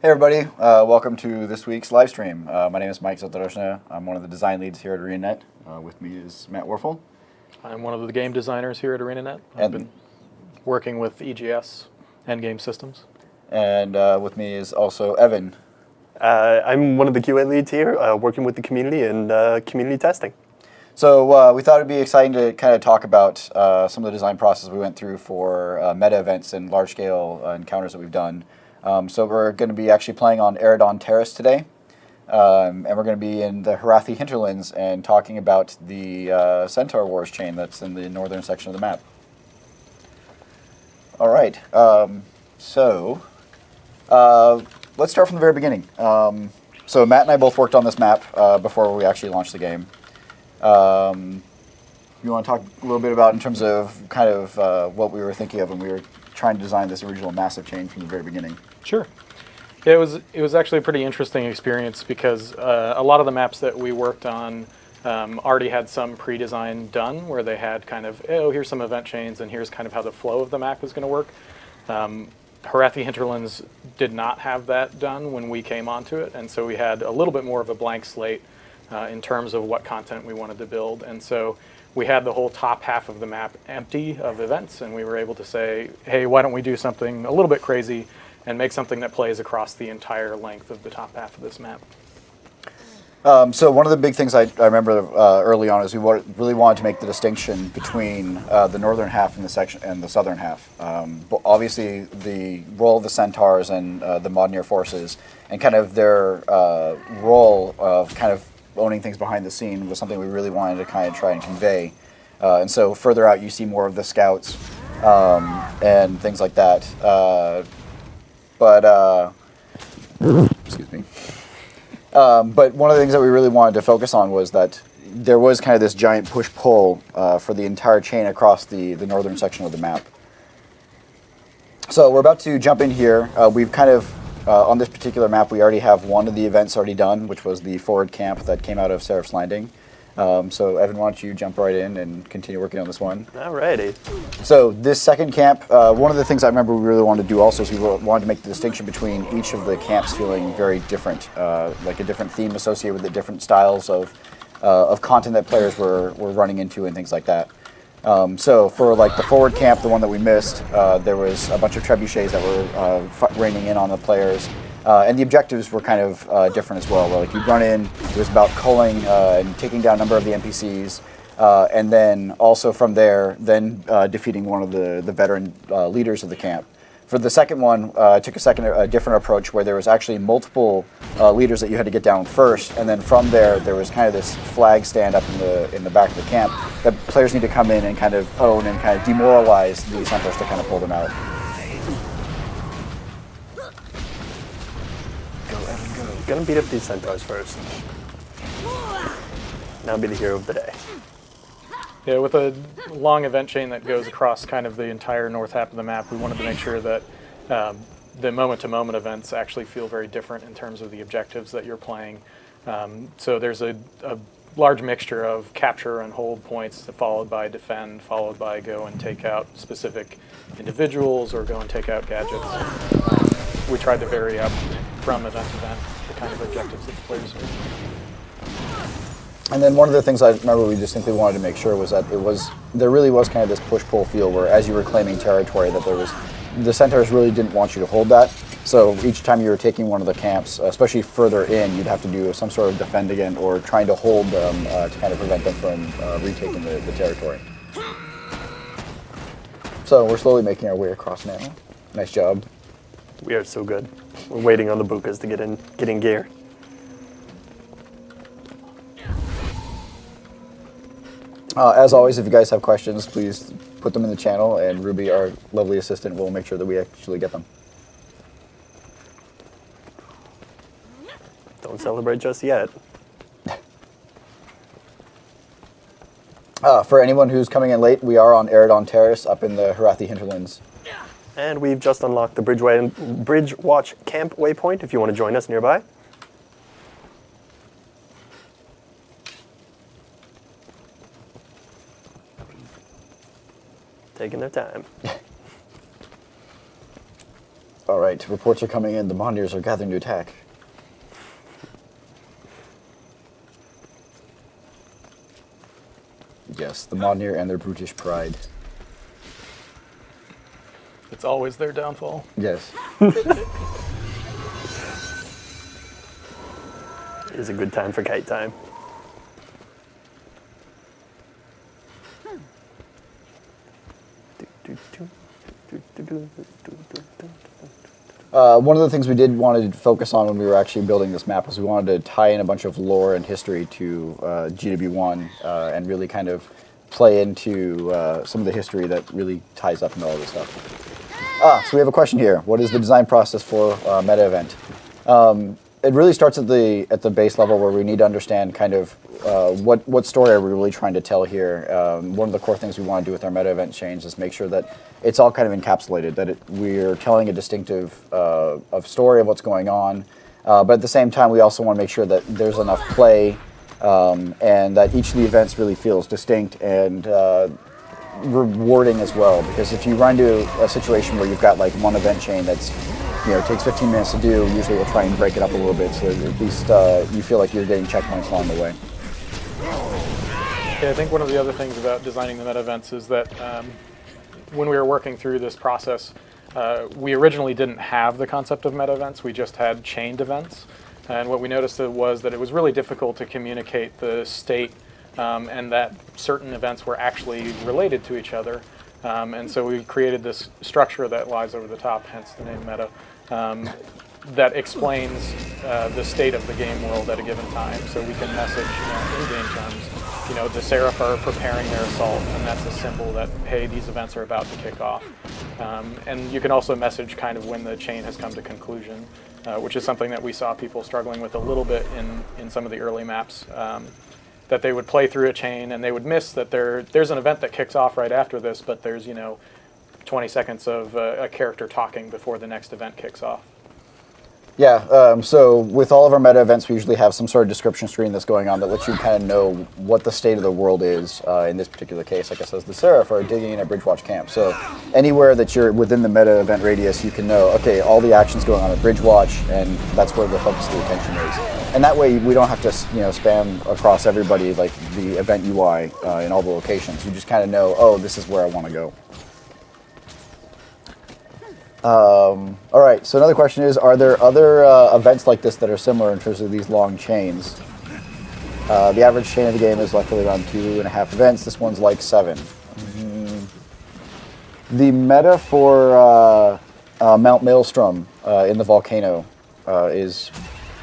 Hey everybody, welcome to this week's live stream. My name is Mike Zadorojny. I'm one of the design leads here at ArenaNet. With me is Matt Wuerffel. I'm one of the game designers here at ArenaNet. I've been working with EGS and game systems. And with me is also Evan. I'm one of the QA leads here, working with the community and community testing. So we thought it'd be exciting to kind of talk about some of the design process we went through for meta events and large-scale encounters that we've done. So we're going to be actually playing on Eridon Terrace today, and we're going to be in the Harathi hinterlands and talking about the Centaur Wars chain that's in the northern section of the map. All right, so let's start from the very beginning. So Matt and I both worked on this map before we actually launched the game. You want to talk a little bit about in terms of kind of what we were thinking of when we were trying to design this original massive chain from the very beginning? Sure. Yeah, it was actually a pretty interesting experience because a lot of the maps that we worked on already had some pre-design done where they had kind of, oh, here's some event chains and here's kind of how the flow of the map was going to work. Harathi Hinterlands did not have that done when we came onto it, and so we had a little bit more of a blank slate in terms of what content we wanted to build. And so we had the whole top half of the map empty of events, and we were able to say, hey, why don't we do something a little bit crazy and make something that plays across the entire length of the top half of this map. So one of the big things I remember early on is we really wanted to make the distinction between the northern half and the southern half. But obviously, the role of the Centaurs and the Modern forces and kind of their role of kind of owning things behind the scene was something we really wanted to kind of try and convey. And so further out, you see more of the scouts and things like that. Excuse me. But one of the things that we really wanted to focus on was that there was kind of this giant push-pull for the entire chain across the northern section of the map. So we're about to jump in here. We've kind of, on this particular map, we already have one of the events already done, which was the forward camp that came out of Seraph's Landing. So Evan, why don't you jump right in and continue working on this one? Alrighty. So this second camp, one of the things I remember we really wanted to do also is we wanted to make the distinction between each of the camps feeling very different, like a different theme associated with the different styles of content that players were running into and things like that. So for like the forward camp, the one that we missed, there was a bunch of trebuchets that were raining in on the players. And the objectives were kind of different as well. Where, like, you'd run in, it was about culling and taking down a number of the NPCs, and then also from there, then defeating one of the veteran leaders of the camp. For the second one, I took a different approach where there was actually multiple leaders that you had to get down first, and then from there was kind of this flag stand up in the back of the camp that players need to come in and kind of own and kind of demoralize these hunters to kind of pull them out. Gonna beat up these centaurs first. Now be the hero of the day. Yeah, with a long event chain that goes across kind of the entire north half of the map, we wanted to make sure that the moment-to-moment events actually feel very different in terms of the objectives that you're playing. So there's a large mixture of capture and hold points, followed by defend, followed by go and take out specific individuals or go and take out gadgets. We tried to vary up from event to event the kind of objectives that the players do. And then one of the things I remember we distinctly wanted to make sure was that there really was kind of this push-pull feel where as you were claiming territory that the Centaurs really didn't want you to hold that. So each time you were taking one of the camps, especially further in, you'd have to do some sort of defend again or trying to hold them to kind of prevent them from retaking the territory. So we're slowly making our way across now. Nice job. We are so good. We're waiting on the Bukas to get in gear. As always, if you guys have questions, please put them in the channel, and Ruby, our lovely assistant, will make sure that we actually get them. Don't celebrate just yet. For anyone who's coming in late, we are on Eridon Terrace up in the Harathi hinterlands. And we've just unlocked the Bridge Watch Camp waypoint if you want to join us nearby. Taking their time. All right, reports are coming in. The Mondiers are gathering to attack. Yes, the Mondier and their brutish pride. It's always their downfall. Yes. It is a good time for kite time. One of the things we did want to focus on when we were actually building this map was we wanted to tie in a bunch of lore and history to GW1 and really kind of play into some of the history that really ties up into all this stuff. So we have a question here. What is the design process for a meta event? It really starts at the base level where we need to understand kind of what story are we really trying to tell here. One of the core things we want to do with our meta event change is make sure that it's all kind of encapsulated, that we're telling a distinctive of story of what's going on, but at the same time we also want to make sure that there's enough play and that each of the events really feels distinct and rewarding as well. Because if you run into a situation where you've got like one event chain that's takes 15 minutes to do, usually we'll try and break it up a little bit so that at least you feel like you're getting checkpoints along the way. Yeah, I think one of the other things about designing the meta events is that when we were working through this process, we originally didn't have the concept of meta events, we just had chained events. And what we noticed was that it was really difficult to communicate the state and that certain events were actually related to each other. And so we created this structure that lies over the top, hence the name meta, that explains the state of the game world at a given time. So we can message in game terms, the Seraph are preparing their assault, and that's a symbol that, hey, these events are about to kick off. And you can also message kind of when the chain has come to conclusion, which is something that we saw people struggling with a little bit in some of the early maps. That they would play through a chain and they would miss that there's an event that kicks off right after this, but there's 20 seconds of a character talking before the next event kicks off. Yeah, so with all of our meta events, we usually have some sort of description screen that's going on that lets you kind of know what the state of the world is. In this particular case, like I said, the Seraph are digging in at Bridgewatch Camp. So anywhere that you're within the meta event radius, you can know, okay, all the action's going on at Bridgewatch, and that's where the focus of the attention is. And that way, we don't have to spam across everybody like the event UI in all the locations. You just kind of know, oh, this is where I want to go. All right, so another question is, are there other events like this that are similar in terms of these long chains? The average chain of the game is roughly around 2.5 events. This one's like 7. The meta for Mount Maelstrom in the volcano is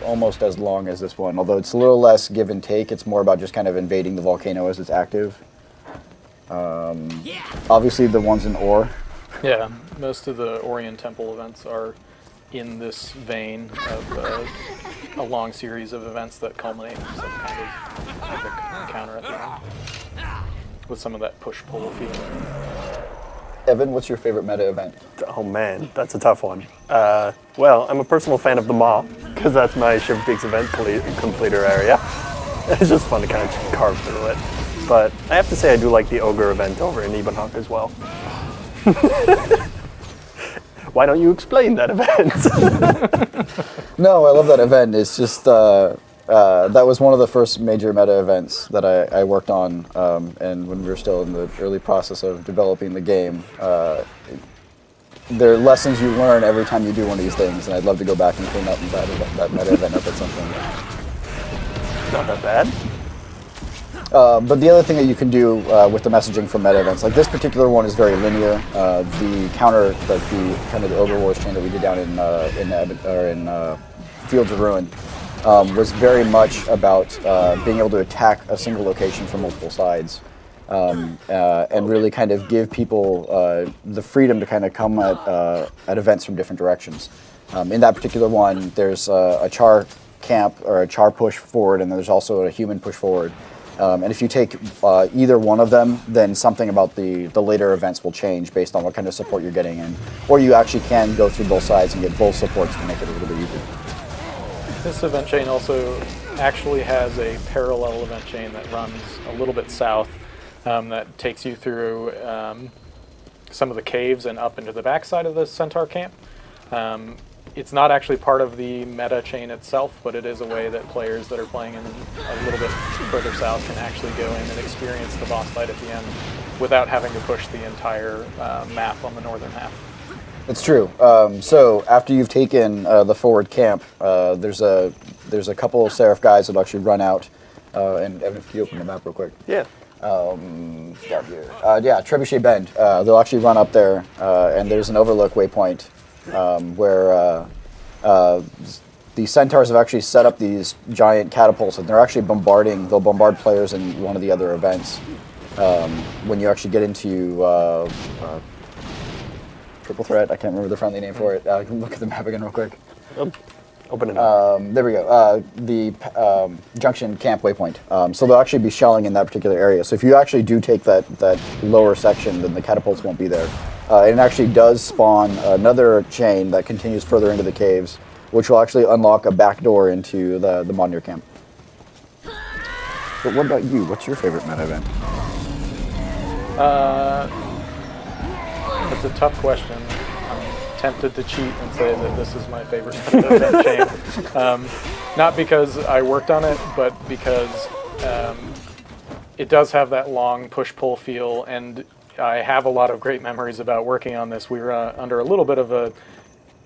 almost as long as this one, although it's a little less give and take. It's more about just kind of invading the volcano as it's active. Obviously, the ones in Ore. Yeah, most of the Orion Temple events are in this vein of a long series of events that culminate in some kind of epic encounter at the end, with some of that push-pull feeling. Evan, what's your favorite meta event? Oh man, that's a tough one. Well, I'm a personal fan of the Maw, because that's my Shiv Peaks event completer area. It's just fun to kind of carve through it. But I have to say I do like the Ogre event over in Ebenhawk as well. Why don't you explain that event? No, I love that event. It's just, that was one of the first major meta events that I worked on, and when we were still in the early process of developing the game. There are lessons you learn every time you do one of these things, and I'd love to go back and clean up that meta event up at some point. Not that bad. But the other thing that you can do with the messaging from meta events, like this particular one is very linear. The counter, like the kind of the Ogre Wars chain that we did down in Fields of Ruin, was very much about being able to attack a single location from multiple sides, and really kind of give people the freedom to kind of come at events from different directions. In that particular one, there's a char camp or a char push forward, and there's also a human push forward. And if you take either one of them, then something about the later events will change based on what kind of support you're getting in. Or you actually can go through both sides and get both supports to make it a little bit easier. This event chain also actually has a parallel event chain that runs a little bit south that takes you through some of the caves and up into the backside of the Centaur camp. It's not actually part of the meta chain itself, but it is a way that players that are playing in a little bit further south can actually go in and experience the boss fight at the end without having to push the entire map on the northern half. It's true. So after you've taken the forward camp, there's a couple of Seraph guys that actually run out. And Evan, if you open the map real quick. Yeah. Down here. Yeah, Trebuchet Bend. They'll actually run up there, and there's an overlook waypoint where the centaurs have actually set up these giant catapults, and they're actually they'll bombard players in one of the other events. When you actually get into Triple Threat, I can't remember the friendly name for it. You can look at the map again real quick. Open it up. There we go. The Junction Camp Waypoint. So they'll actually be shelling in that particular area. So if you actually do take that lower section, then the catapults won't be there. It actually does spawn another chain that continues further into the caves, which will actually unlock a back door into the Mondir camp. But what about you? What's your favorite meta event? It's a tough question. I'm tempted to cheat and say that this is my favorite event chain. Not because I worked on it, but because it does have that long push-pull feel, and I have a lot of great memories about working on this. We were under a little bit of a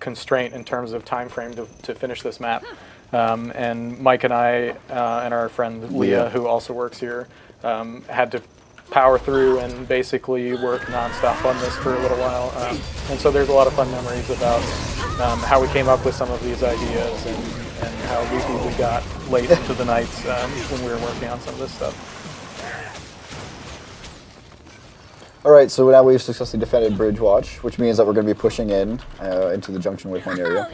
constraint in terms of time frame to finish this map. And Mike and I and our friend Leah, who also works here, had to power through and basically work nonstop on this for a little while. And so there's a lot of fun memories about how we came up with some of these ideas and how loopy we got late into the nights when we were working on some of this stuff. All right, so now we've successfully defended Bridge Watch, which means that we're going to be pushing into the Junction Waypoint area.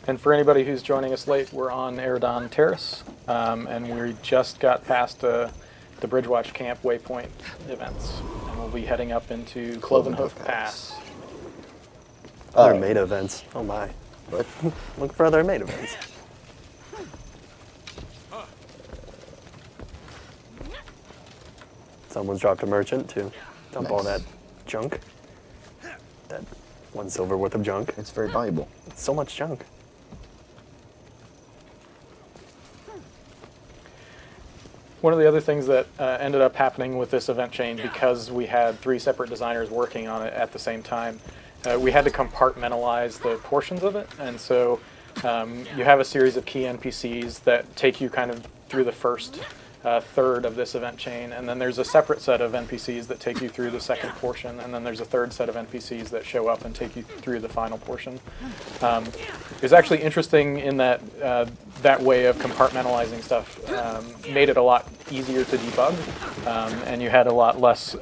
And for anybody who's joining us late, we're on Eridon Terrace, and we just got past the Bridgewatch Camp Waypoint events, and we'll be heading up into Clovenhoof Pass. Other meta events. Oh my. What? Look for other meta events. Someone's dropped a merchant to dump all that junk. That 1 silver worth of junk. It's very valuable. It's so much junk. One of the other things that ended up happening with this event chain, because we had 3 separate designers working on it at the same time, we had to compartmentalize the portions of it. And so you have a series of key NPCs that take you kind of through the first third of this event chain, and then there's a separate set of NPCs that take you through the second portion, and then there's a third set of NPCs that show up and take you through the final portion. It was actually interesting in that that way of compartmentalizing stuff made it a lot easier to debug, and you had a lot less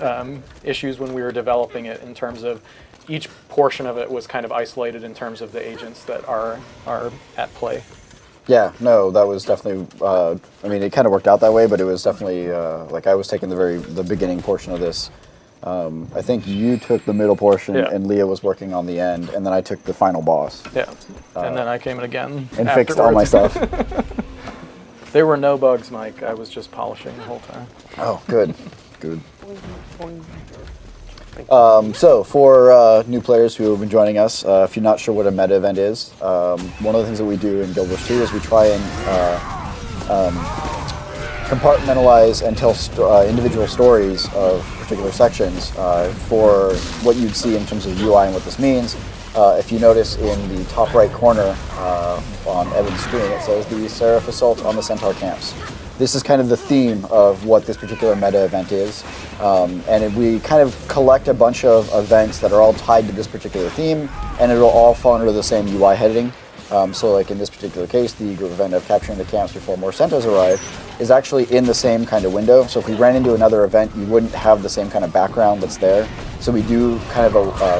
issues when we were developing it in terms of each portion of it was kind of isolated in terms of the agents that are at play. Yeah, no, that was definitely, I mean, it kind of worked out that way, but it was definitely, like I was taking the beginning portion of this. I think you took the middle portion, and Leah was working on the end, and then I took the final boss. Yeah, and then I came in again and fixed all my stuff. There were no bugs, Mike. I was just polishing the whole time. Oh, good, good. So for new players who have been joining us, if you're not sure what a meta event is, one of the things that we do in Guild Wars 2 is we try and compartmentalize and tell individual stories of particular sections for what you'd see in terms of UI and what this means. If you notice in the top right corner on Evan's screen, it says the Seraph Assault on the Centaur Camps. This is kind of the theme of what this particular meta event is. We kind of collect a bunch of events that are all tied to this particular theme, and it'll all fall under the same UI heading. So like in this particular case, the group event of capturing the camps before more centaurs arrive is actually in the same kind of window. So if we ran into another event, you wouldn't have the same kind of background that's there. So we do kind of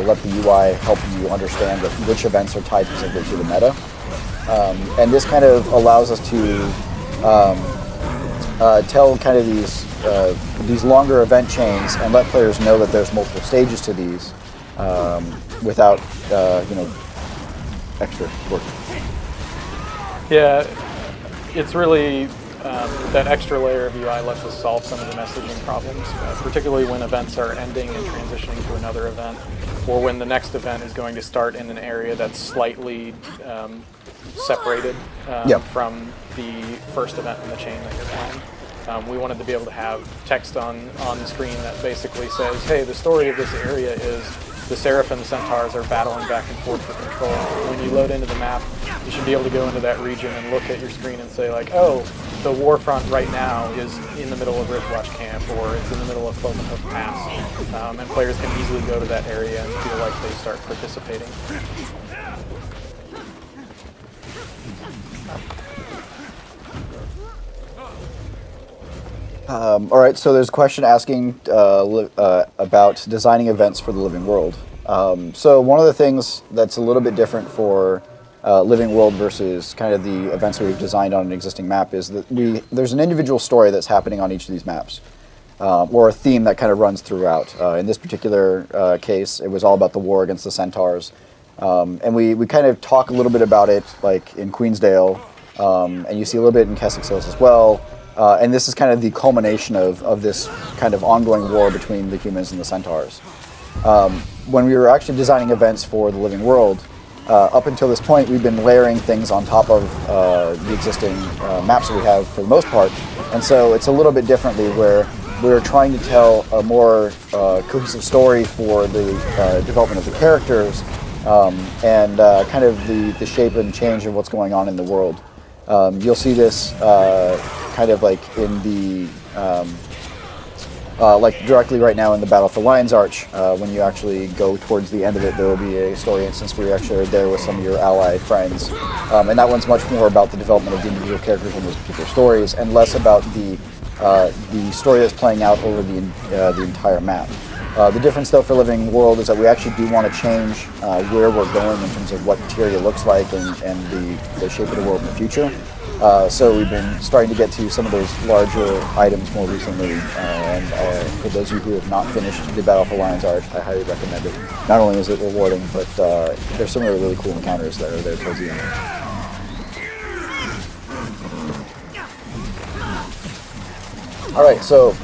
let the UI help you understand which events are tied specifically to the meta. And this kind of allows us to tell kind of these longer event chains and let players know that there's multiple stages to these without extra work. Yeah, it's really that extra layer of UI lets us solve some of the messaging problems, particularly when events are ending and transitioning to another event, or when the next event is going to start in an area that's slightly separated from the first event in the chain that you're playing. We wanted to be able to have text on the screen that basically says, hey, the story of this area is the Seraph and the Centaurs are battling back and forth for control. When you load into the map, you should be able to go into that region and look at your screen and say, like, oh, the war front right now is in the middle of Ridgewatch Camp, or it's in the middle of Cloven Hoof Pass. And players can easily go to that area and feel like they start participating. All right, so there's a question asking about designing events for the Living World. So one of the things that's a little bit different for Living World versus kind of the events that we've designed on an existing map is that there's an individual story that's happening on each of these maps, or a theme that kind of runs throughout. In this particular case, it was all about the war against the Centaurs. And we kind of talk a little bit about it, like in Queensdale, and you see a little bit in Kessex Hills as well. And this is kind of the culmination of this kind of ongoing war between the humans and the Centaurs. When we were actually designing events for the Living World, up until this point, we've been layering things on top of the existing maps that we have for the most part. And so it's a little bit differently where we're trying to tell a more cohesive story for the development of the characters and kind of the shape and change of what's going on in the world. You'll see this kind of like in the like directly right now in the Battle for Lion's Arch. When you actually go towards the end of it, there will be a story instance where you actually are there with some of your allied friends, and that one's much more about the development of the individual characters in those particular stories, and less about the story that's playing out over the entire map. The difference, though, for Living World is that we actually do want to change where we're going in terms of what Teicheira looks like and the shape of the world in the future. So we've been starting to get to some of those larger items more recently. And for those of you who have not finished the Battle for Lion's Arch, I highly recommend it. Not only is it rewarding, but there's some really cool encounters that are there towards the end. All right, so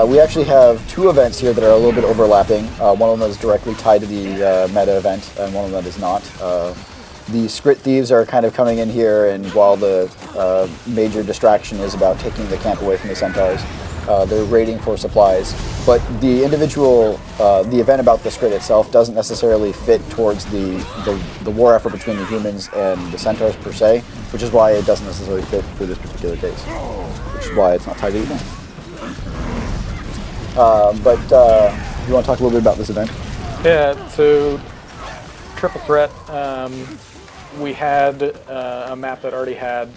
we actually have two events here that are a little bit overlapping. One of them is directly tied to the meta event, and one of them is not. The Skrit Thieves are kind of coming in here, and while the major distraction is about taking the camp away from the Centaurs, they're raiding for supplies. But the individual, the event about the Skrit itself doesn't necessarily fit towards the war effort between the humans and the Centaurs per se, which is why it doesn't necessarily fit for this particular case, which is why it's not tied to the event. But you want to talk a little bit about this event? Yeah, so Triple Threat, we had a map that already had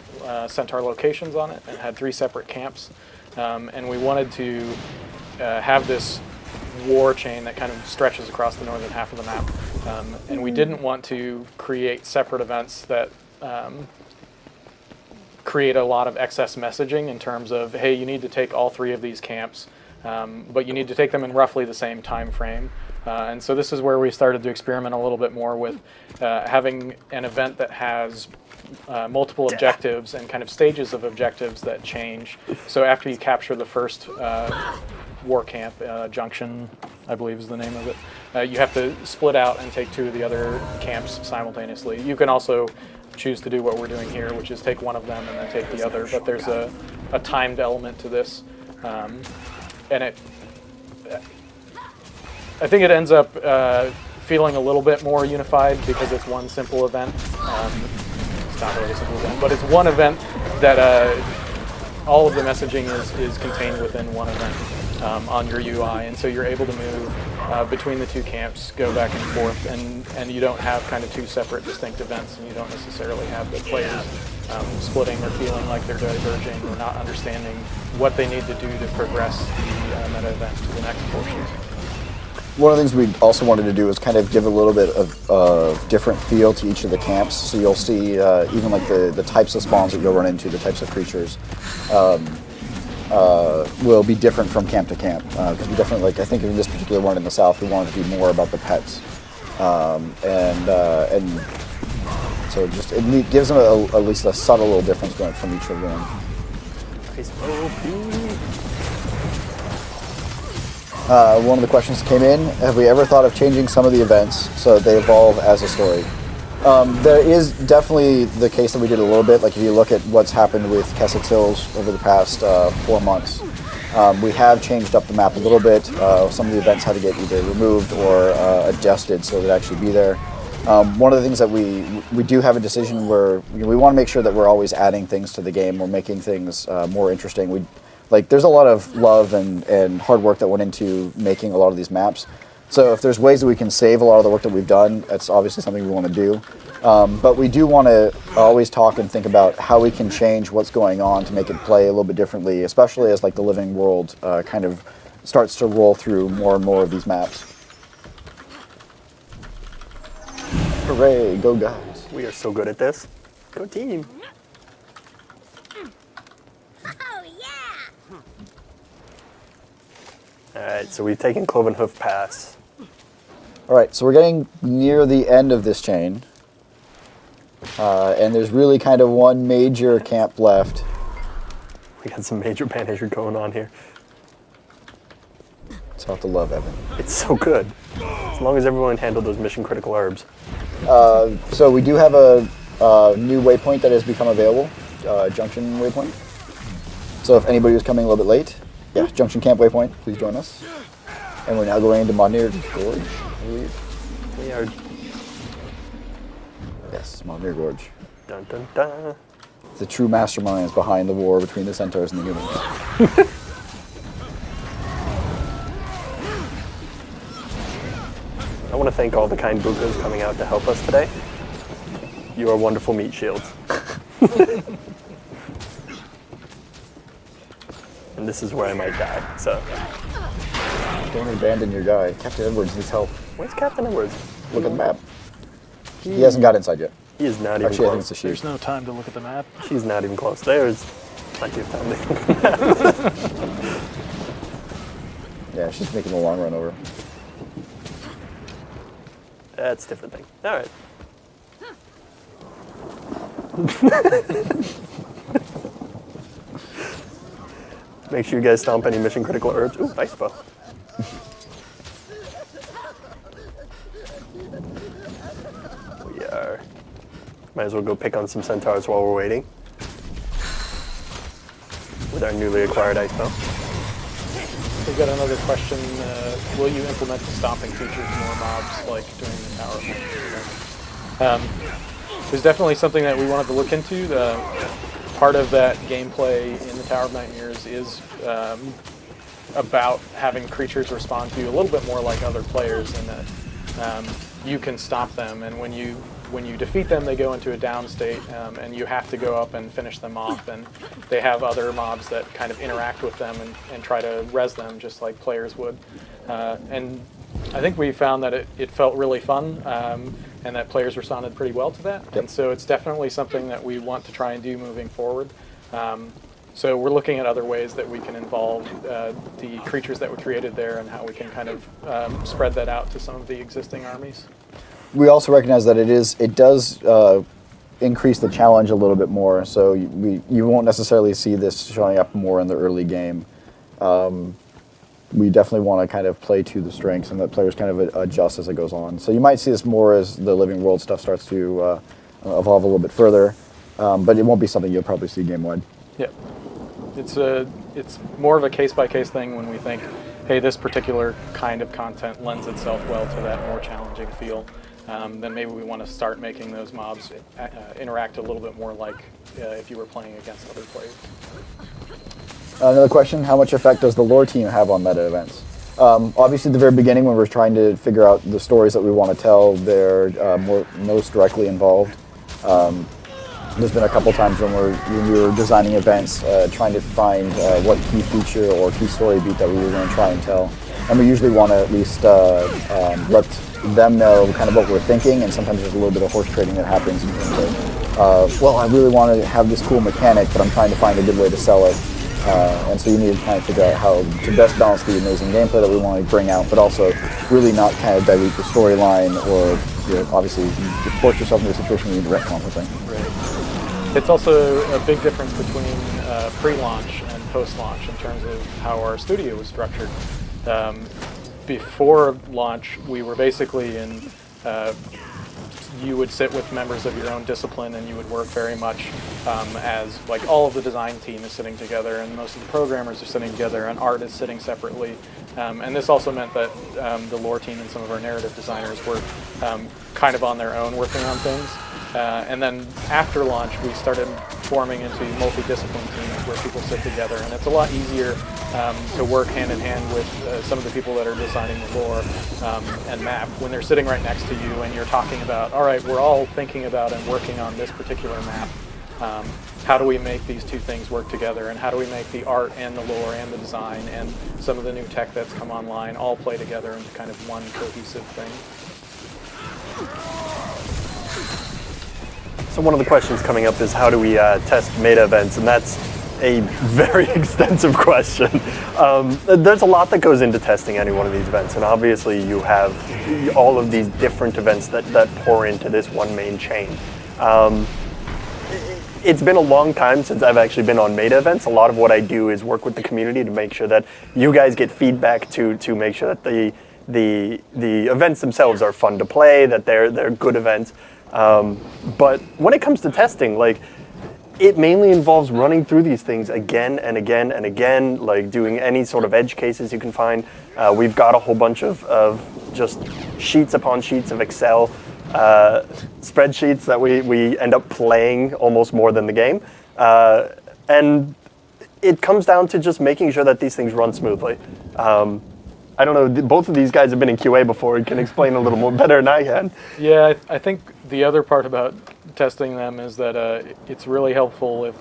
Centaur locations on it and had 3 separate camps. And we wanted to have this war chain that kind of stretches across the northern half of the map. And we didn't want to create separate events that create a lot of excess messaging in terms of, hey, you need to take all 3 of these camps, but you need to take them in roughly the same time frame. And so this is where we started to experiment a little bit more with having an event that has multiple objectives and kind of stages of objectives that change. So after you capture the first war camp, Junction, I believe is the name of it, you have to split out and take 2 of the other camps simultaneously. You can also choose to do what we're doing here, which is take one of them and then take the other, but there's a timed element to this. And I think it ends up feeling a little bit more unified because it's one simple event. It's not really a simple event, but it's one event that all of the messaging is contained within one event on your UI, and so you're able to move between the 2 camps, go back and forth, and you don't have kind of 2 separate distinct events, and you don't necessarily have the players splitting or feeling like they're diverging or not understanding what they need to do to progress the meta event to the next portion. One of the things we also wanted to do is kind of give a little bit of different feel to each of the camps. So you'll see even like the types of spawns that you'll run into, the types of creatures, will be different from camp to camp. Because we definitely, like I think in this particular one in the south, we wanted to be more about the pets, and so it gives them at least a subtle little difference going from each of them. Ice OP. One of the questions came in, have we ever thought of changing some of the events so that they evolve as a story? There is definitely the case that we did a little bit. Like if you look at what's happened with Kessett's Hills over the past 4 months, we have changed up the map a little bit. Some of the events had to get either removed or adjusted so they'd actually be there. One of the things that we do have a decision where we want to make sure that we're always adding things to the game. We're making things more interesting. There's a lot of love and hard work that went into making a lot of these maps. So if there's ways that we can save a lot of the work that we've done, that's obviously something we want to do. But we do want to always talk and think about how we can change what's going on to make it play a little bit differently, especially as like the living world kind of starts to roll through more and more of these maps. Hooray, go guys. We are so good at this. Go team. Alright, so we've taken Cloven Hoof Pass. All right, so we're getting near the end of this chain. And there's really kind of one major camp left. We got some major Banisher going on here. It's all to love, Evan. It's so good. As long as everyone handled those mission critical herbs. So we do have a new waypoint that has become available, Junction waypoint. So if anybody was coming a little bit late, yeah, Junction Camp waypoint, please join us. And we're now going to Modnir Gorge, I believe. We are. Yes, Modnir Gorge. Dun dun dun. The true masterminds behind the war between the centaurs and the humans. I want to thank all the kind bukas coming out to help us today. You are wonderful meat shields. And this is where I might die, so. Don't abandon your guy. Captain Edwards needs help. Where's Captain Edwards? Look at the map. He hasn't got inside yet. He is not even Actually, I think close. it's a she. There's no time to look at the map. She's not even close. There's plenty of time. Yeah, she's making a long run over. That's a different thing. All right. Make sure you guys stomp any mission critical herbs. Ooh, ice bow. We are. Might as well go pick on some centaurs while we're waiting. With our newly acquired ice bow. We've got another question. Will you implement the stomping feature to more mobs like during the Tower of Nightmares? There's definitely something that we wanted to look into. Part of that gameplay in the Tower of Nightmares is about having creatures respond to you a little bit more like other players, in that you can stop them, and when you defeat them, they go into a down state, and you have to go up and finish them off, and they have other mobs that kind of interact with them and try to res them just like players would. And I think we found that it felt really fun, and that players responded pretty well to that. Yep. And so it's definitely something that we want to try and do moving forward. So we're looking at other ways that we can involve the creatures that were created there, and how we can kind of spread that out to some of the existing armies. We also recognize that it does increase the challenge a little bit more, so you won't necessarily see this showing up more in the early game. We definitely want to kind of play to the strengths and let players kind of adjust as it goes on. So you might see this more as the living world stuff starts to evolve a little bit further, but it won't be something you'll probably see game-wide. Yeah, it's more of a case-by-case thing when we think, hey, this particular kind of content lends itself well to that more challenging feel. Then maybe we want to start making those mobs interact a little bit more like if you were playing against other players. Another question, how much effect does the lore team have on meta events? Obviously, at the very beginning, when we're trying to figure out the stories that we want to tell, they're most directly involved. There's been a couple times when we were designing events, trying to find what key feature or key story beat that we were going to try and tell. And we usually want to at least let them know kind of what we're thinking, and sometimes there's a little bit of horse trading that happens in terms of, well, I really want to have this cool mechanic, but I'm trying to find a good way to sell it. And so you need to kind of figure out how to best balance the amazing gameplay that we want to bring out, but also really not kind of dilute the storyline, or obviously you force yourself into a situation where you need to retcon something. Right. It's also a big difference between pre-launch and post-launch in terms of how our studio was structured. Before launch, we were basically in. You would sit with members of your own discipline, and you would work very much as like all of the design team is sitting together, and most of the programmers are sitting together, and art is sitting separately. And this also meant that the lore team and some of our narrative designers were kind of on their own working on things. And then after launch, we started forming into multidiscipline teams where people sit together, and it's a lot easier to work hand in hand with some of the people that are designing the lore and map when they're sitting right next to you and you're talking about, all right, we're all thinking about and working on this particular map. How do we make these two things work together, and how do we make the art and the lore and the design and some of the new tech that's come online all play together into kind of one cohesive thing? So one of the questions coming up is how do we test meta events, and that's a very extensive question. There's a lot that goes into testing any one of these events, and obviously you have all of these different events that pour into this one main chain. It's been a long time since I've actually been on meta events. A lot of what I do is work with the community to make sure that you guys get feedback to make sure that the events themselves are fun to play, that they're good events. But when it comes to testing, like, it mainly involves running through these things again and again and again, like doing any sort of edge cases you can find. We've got a whole bunch of just sheets upon sheets of Excel spreadsheets that we end up playing almost more than the game. And it comes down to just making sure that these things run smoothly. I don't know, both of these guys have been in QA before and can explain a little more better than I can. Yeah, I think the other part about testing them is that it's really helpful if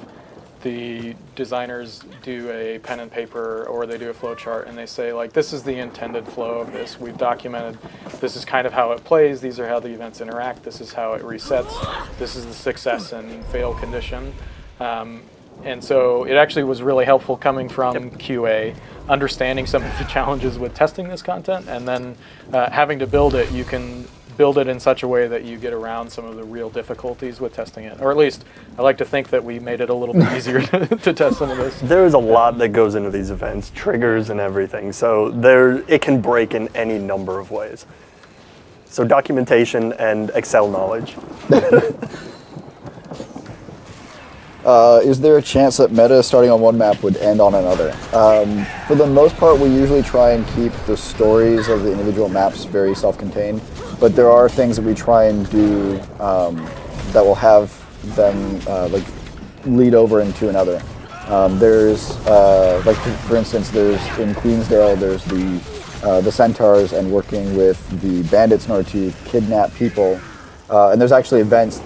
the designers do a pen and paper or they do a flow chart and they say, like, this is the intended flow of this. We've documented, this is kind of how it plays, these are how the events interact, this is how it resets, this is the success and fail condition. And so it actually was really helpful coming from QA, understanding some of the challenges with testing this content, and then having to build it. You can build it in such a way that you get around some of the real difficulties with testing it. Or at least I like to think that we made it a little bit easier to test some of this. There is a lot that goes into these events, triggers and everything. So it can break in any number of ways. So documentation and Excel knowledge. Is there a chance that meta starting on one map would end on another? For the most part, we usually try and keep the stories of the individual maps very self-contained, but there are things that we try and do that will have them like lead over into another. There's like for instance, there's in Queensdale, there's the centaurs and working with the bandits in order to kidnap people, and there's actually events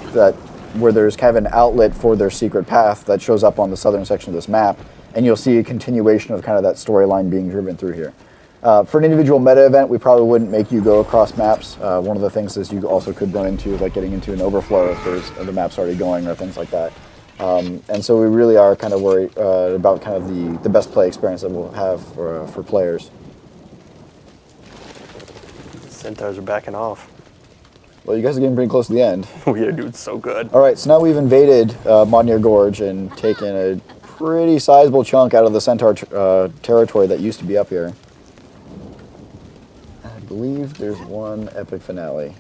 where there's kind of an outlet for their secret path that shows up on the southern section of this map, and you'll see a continuation of kind of that storyline being driven through here. For an individual meta event, we probably wouldn't make you go across maps. One of the things is you also could run into like getting into an overflow if the map's already going or things like that. And so we really are kind of worried about kind of the best play experience that we'll have for players. Centaurs are backing off. Well, you guys are getting pretty close to the end. We are doing so good. All right, so now we've invaded Modnir Gorge and taken a pretty sizable chunk out of the Centaur territory that used to be up here. I believe there's one epic finale.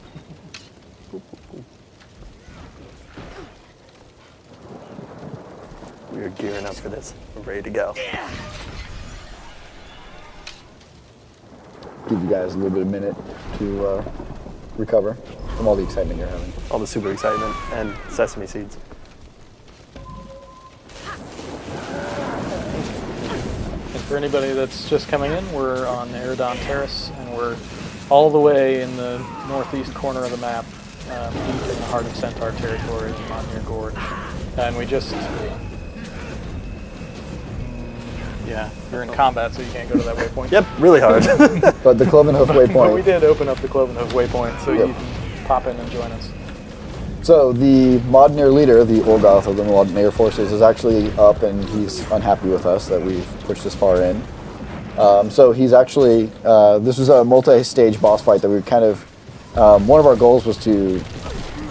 We are gearing up for this. We're ready to go. Give you guys a little bit of a minute to recover from all the excitement you're having. All the super excitement and sesame seeds. And for anybody that's just coming in, we're on Eridon Terrace, and we're all the way in the northeast corner of the map, deep in the heart of Centaur territory in Modnir Gorge. And we just... Yeah, you're in combat, so you can't go to that waypoint. Yep, really hard. But the Cloven Hoof waypoint. But we did open up the Cloven Hoof waypoint, so Yep. you can pop in and join us. So the Modnir leader, the Orgoth of the Modnir forces, is actually up, and he's unhappy with us that we've pushed this far in. So he's actually, this was a multi-stage boss fight that we kind of, one of our goals was to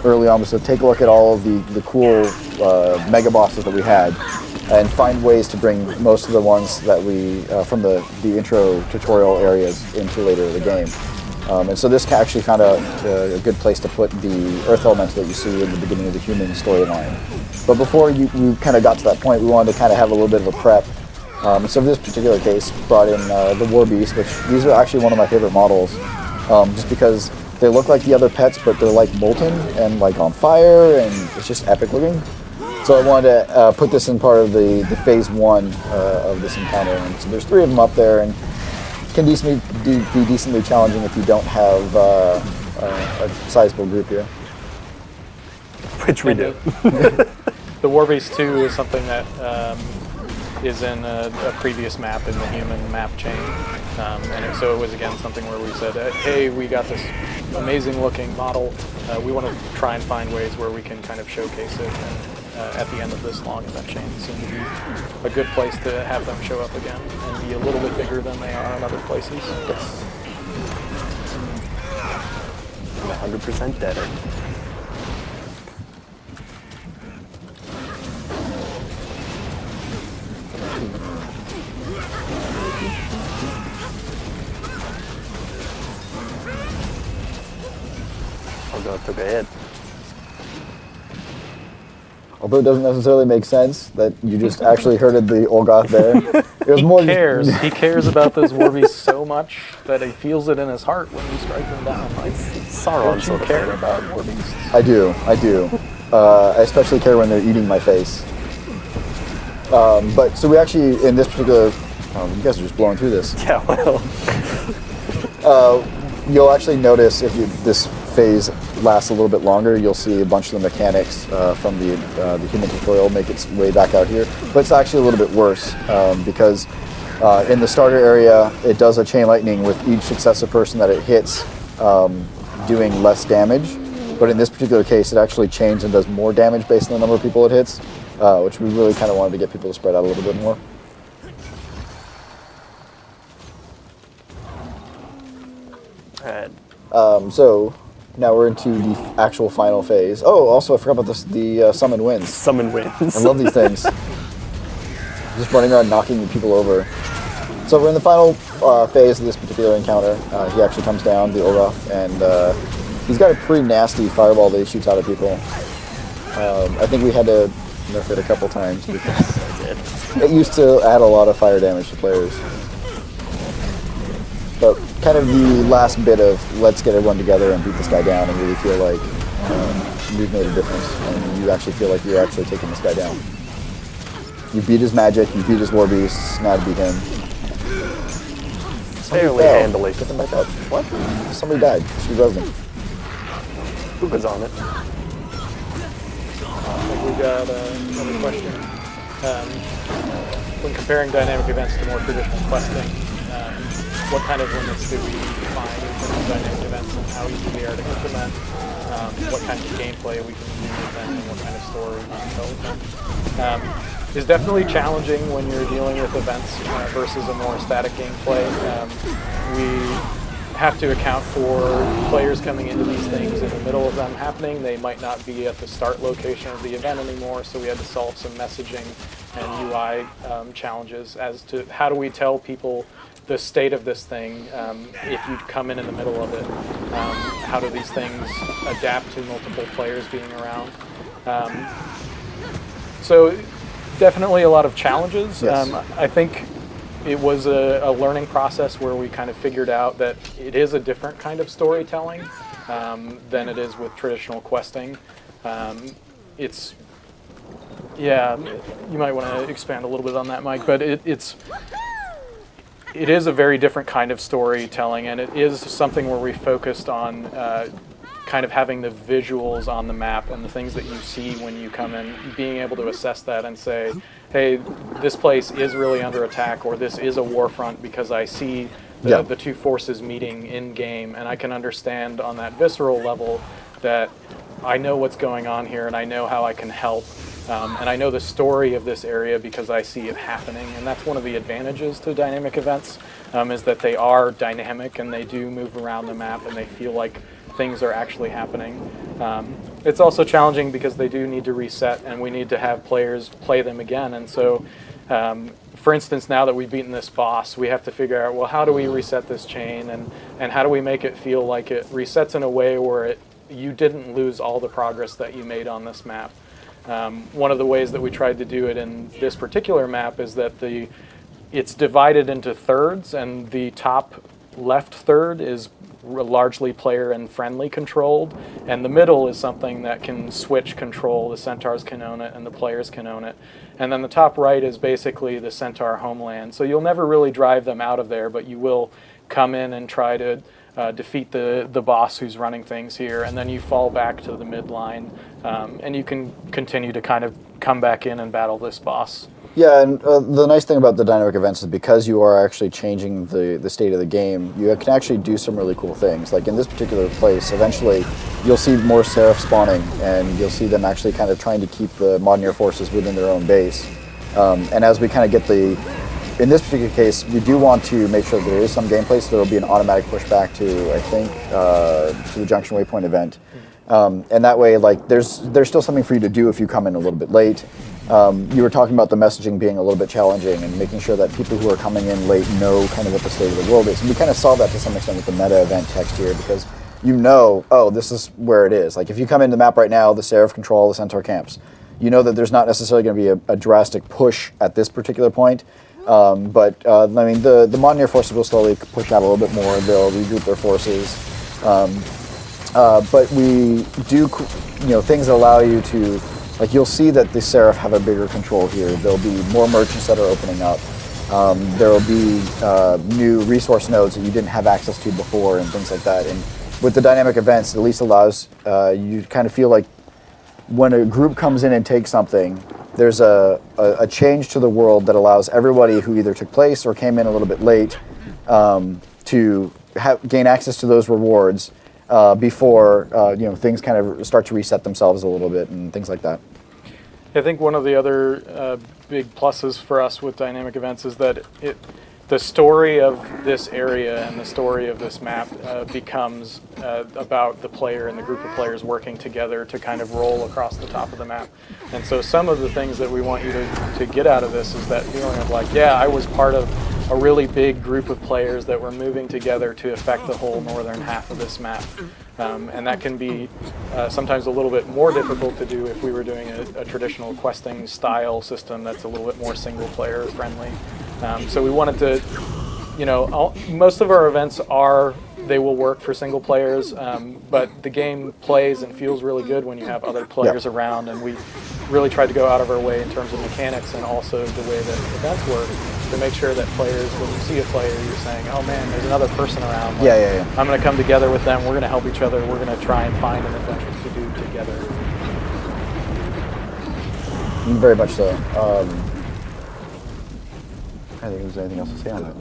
early on was to take a look at all of the cool mega bosses that we had, and find ways to bring most of the ones that we from the intro tutorial areas into later in the game. And so this actually found a good place to put the Earth Elemental that you see in the beginning of the human storyline. But before we kind of got to that point, we wanted to kind of have a little bit of a prep. And so in this particular case, brought in the War Beast, which these are actually one of my favorite models, just because they look like the other pets, but they're like molten and like on fire, and it's just epic looking. So I wanted to put this in part of the phase 1 of this encounter. And so there's 3 of them up there, and can be decently challenging if you don't have a sizable group here. Which we do. The War Beast 2 is something that is in a previous map in the human map chain. So it was, again, something where we said, hey, we got this amazing looking model. We want to try and find ways where we can kind of showcase it. And at the end of this long event chain, it seemed to be a good place to have them show up again and be a little bit bigger than they are in other places. Yes. 100% deader. Although it took a hit. Although it doesn't necessarily make sense that you just actually hurted the Olgoth there. It was He cares. He cares about those War Beasts so much that he feels it in his heart when you strike them down. Like, Sauron don't you care about War Beasts? I do. I especially care when they're eating my face. But so we actually, in this particular, you guys are just blowing through this. Yeah, well. You'll actually notice if this phase lasts a little bit longer, you'll see a bunch of the mechanics from the human tutorial make its way back out here. But it's actually a little bit worse because in the starter area, it does a chain lightning with each successive person that it hits doing less damage. But in this particular case, it actually chains and does more damage based on the number of people it hits, which we really kind of wanted to get people to spread out a little bit more. All right. So now we're into the actual final phase. Oh, also I forgot about the summon winds. Summon wins. I love these things. Just running around knocking people over. So we're in the final phase of this particular encounter. He actually comes down, the Olgoth, and he's got a pretty nasty fireball that he shoots out at people. I think we had to nerf it a couple times because it used to add a lot of fire damage to players. But kind of the last bit of let's get everyone together and beat this guy down and really feel like we've made a difference and you actually feel like you're actually taking this guy down. You beat his magic, you beat his war beasts, now to beat him. Fairly handily. Get them back up. What? Somebody died. She wasn't. Who was on it? We've got another question. When comparing dynamic events to more traditional questing, what kind of limits do we define in terms of dynamic events and how easy they are to implement? What kind of gameplay we can do with them and what kind of story we can tell with them? It's definitely challenging when you're dealing with events versus a more static gameplay. We have to account for players coming into these things in the middle of them happening. They might not be at the start location of the event anymore, so we had to solve some messaging and UI challenges as to how do we tell people the state of this thing if you come in the middle of it. How do these things adapt to multiple players being around? So definitely a lot of challenges. Yes. I think it was a learning process where we kind of figured out that it is a different kind of storytelling than it is with traditional questing. Yeah, you might want to expand a little bit on that, Mike, but it is a very different kind of storytelling, and it is something where we focused on kind of having the visuals on the map and the things that you see when you come in, being able to assess that and say, hey, this place is really under attack, or this is a war front because I see the two forces meeting in game, and I can understand on that visceral level that I know what's going on here and I know how I can help. And I know the story of this area because I see it happening, and that's one of the advantages to dynamic events, is that they are dynamic and they do move around the map and they feel like things are actually happening. It's also challenging because they do need to reset, and we need to have players play them again. And so, for instance, now that we've beaten this boss, we have to figure out, well, how do we reset this chain, and how do we make it feel like it resets in a way where you didn't lose all the progress that you made on this map. One of the ways that we tried to do it in this particular map is that it's divided into thirds, and the top left third is largely player and friendly controlled, and the middle is something that can switch control. The centaurs can own it and the players can own it. And then the top right is basically the centaur homeland. So you'll never really drive them out of there, but you will come in and try to defeat the boss who's running things here, and then you fall back to the midline, and you can continue to kind of come back in and battle this boss. Yeah, and the nice thing about the dynamic events is because you are actually changing the state of the game, you can actually do some really cool things. Like in this particular place, eventually you'll see more Seraph spawning, and you'll see them actually kind of trying to keep the Modern Air Forces within their own base. And as we kind of get in this particular case, we do want to make sure that there is some gameplay, so there will be an automatic pushback to, I think, to the Junction Waypoint event. And that way, like, there's still something for you to do if you come in a little bit late. You were talking about the messaging being a little bit challenging and making sure that people who are coming in late know kind of what the state of the world is. And we kind of saw that to some extent with the meta event text here, because oh, this is where it is. Like if you come into the map right now, the Seraph control the Centaur camps. You know that there's not necessarily going to be a drastic push at this particular point. But I mean, the Modern Air Forces will slowly push out a little bit more. They'll regroup their forces. But we do, things that allow you to, like you'll see that the Seraph have a bigger control here. There'll be more merchants that are opening up. There will be new resource nodes that you didn't have access to before and things like that. And with the dynamic events, it at least allows you to kind of feel like when a group comes in and takes something, there's a change to the world that allows everybody who either took place or came in a little bit late to gain access to those rewards before things kind of start to reset themselves a little bit and things like that. I think one of the other big pluses for us with dynamic events is that the story of this area and the story of this map becomes about the player and the group of players working together to kind of roll across the top of the map. And so some of the things that we want you to get out of this is that feeling of like, yeah, I was part of a really big group of players that were moving together to affect the whole northern half of this map. And that can be sometimes a little bit more difficult to do if we were doing a traditional questing style system that's a little bit more single player friendly. So we wanted to, most of our events they will work for single players, but the game plays and feels really good when you have other players around, and we really tried to go out of our way in terms of mechanics and also the way that events work to make sure that players, when you see a player, you're saying, oh man, there's another person around. Like, I'm going to come together with them, we're going to help each other, we're going to try and find an adventure to do together. Very much so. I don't think there's anything else to say on that.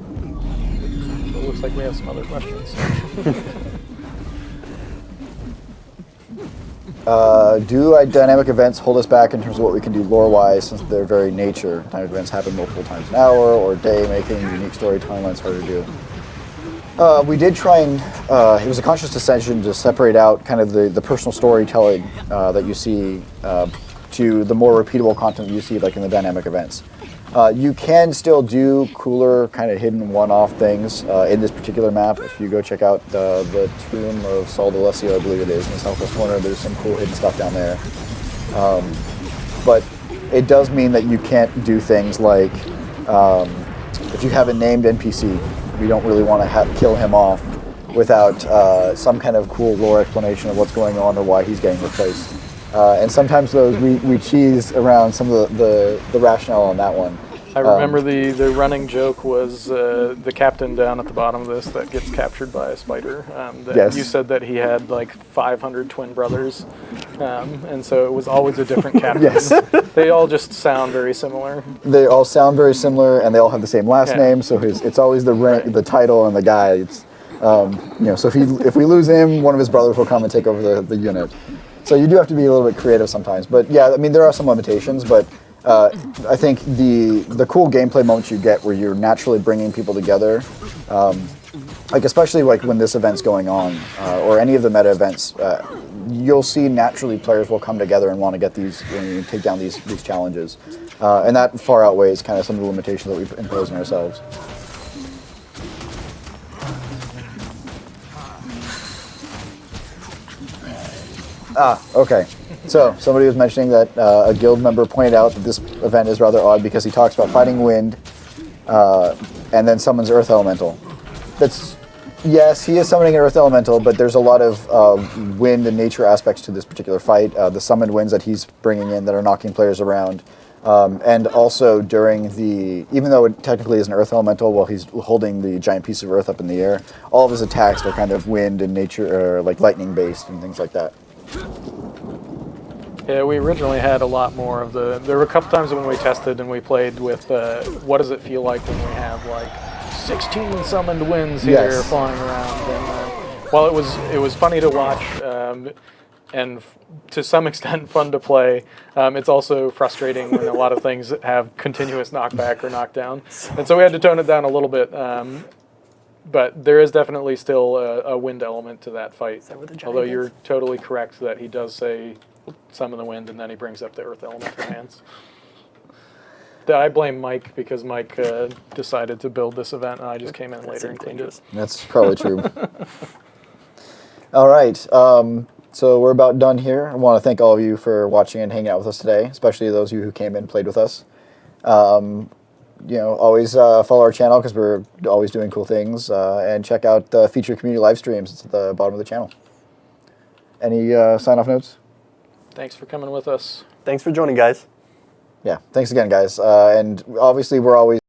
It looks like we have some other questions. Do dynamic events hold us back in terms of what we can do lore-wise, since their very nature? Dynamic events happen multiple times an hour or a day, making unique story timelines harder to do. We did try and, it was a conscious decision to separate out kind of the personal storytelling that you see to the more repeatable content that you see like in the dynamic events. You can still do cooler, kind of hidden one-off things in this particular map. If you go check out the Tomb of Sol d'Alessio, I believe it is, in the southwest corner, there's some cool hidden stuff down there. But it does mean that you can't do things like, if you have a named NPC, you don't really want to kill him off without some kind of cool lore explanation of what's going on or why he's getting replaced. And sometimes those we cheese around some of the rationale on that one. I remember the running joke was the captain down at the bottom of this that gets captured by a spider. Yes. You said that he had like 500 twin brothers, and so it was always a different captain. Yes. They all just sound very similar. They all sound very similar, and they all have the same last name. So it's always the rank, the title, and the guy. It's so if we lose him, one of his brothers will come and take over the unit. So you do have to be a little bit creative sometimes. But yeah, I mean, there are some limitations, but I think the cool gameplay moments you get where you're naturally bringing people together, like especially like when this event's going on, or any of the meta events, you'll see naturally players will come together and want to get these, take down these challenges, and that far outweighs kind of some of the limitations that we've imposed on ourselves. Okay. So somebody was mentioning that a guild member pointed out that this event is rather odd because he talks about fighting wind, and then summons Earth Elemental. Yes, he is summoning an Earth Elemental, but there's a lot of wind and nature aspects to this particular fight. The summoned winds that he's bringing in that are knocking players around. And also during even though it technically is an Earth Elemental, while he's holding the giant piece of Earth up in the air, all of his attacks are kind of wind and nature, or like lightning based and things like that. Yeah, we originally had a lot more of there were a couple times when we tested and we played with what does it feel like when we have like 16 summoned winds here flying around. And while it was funny to watch and to some extent fun to play, it's also frustrating when a lot of things have continuous knockback or knockdown. And so we had to tone it down a little bit. But there is definitely still a wind element to that fight. Although you're totally correct that he does say summon the wind and then he brings up the earth element in hands. I blame Mike because Mike decided to build this event and I just came in later and cleaned it. That's probably true. All right. So we're about done here. I want to thank all of you for watching and hanging out with us today, especially those of you who came in and played with us. Always follow our channel because we're always doing cool things, and check out the featured community live streams. It's at the bottom of the channel. Any sign-off notes? Thanks for coming with us. Thanks for joining, guys. Yeah, thanks again, guys. And obviously, we're always